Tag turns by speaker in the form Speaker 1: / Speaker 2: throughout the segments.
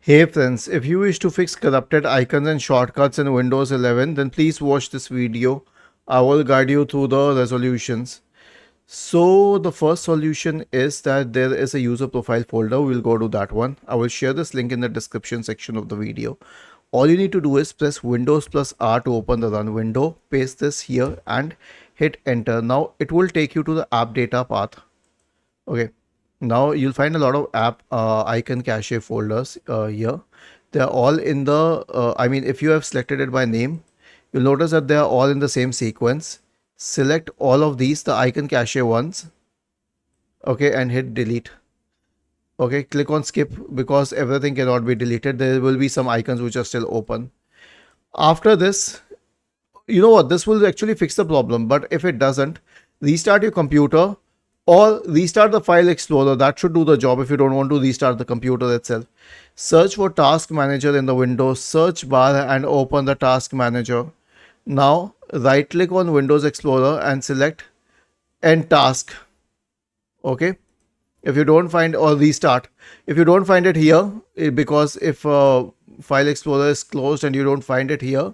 Speaker 1: Hey friends, if you wish to fix corrupted icons and shortcuts in Windows 11, then please watch this video. I will guide you through the resolutions. So the first solution is that there is a user profile folder. We'll go to that one. I will share this link in the description section of the video. All you need to do is press Windows plus R to open the run window, paste this here and hit enter. Now it will take you to the app data path. Okay. Now you'll find a lot of app icon cache folders here. They're all in the, if you have selected it by name, you'll notice that they are all in the same sequence. Select all of these, the icon cache ones. Okay, and hit delete. Okay, click on skip because everything cannot be deleted. There will be some icons which are still open. After this, you know what, this will actually fix the problem, but if it doesn't, restart your computer or restart the file explorer. That should do the job if you don't want to restart the computer itself. Search for task manager in the Windows search bar and open the task manager. Now right click on Windows Explorer and select end task. Okay, if you don't find, or restart, if you don't find it here, because if file explorer is closed and you don't find it here,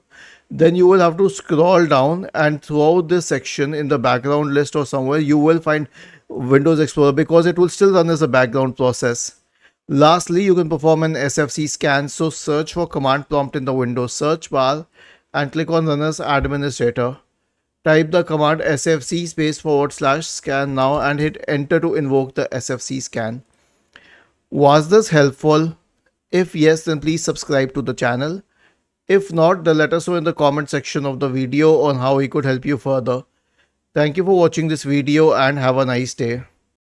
Speaker 1: then you will have to scroll down and throughout this section in the background list or somewhere you will find Windows Explorer, because it will still run as a background process. Lastly, you can perform an SFC scan. So search for command prompt in the Windows search bar and click on run as administrator. Type the command sfc /scan now and hit enter to invoke the SFC scan. Was this helpful? If yes, then please subscribe to the channel. If not, then let us know in the comment section of the video on how we could help you further. Thank you for watching this video and have a nice day.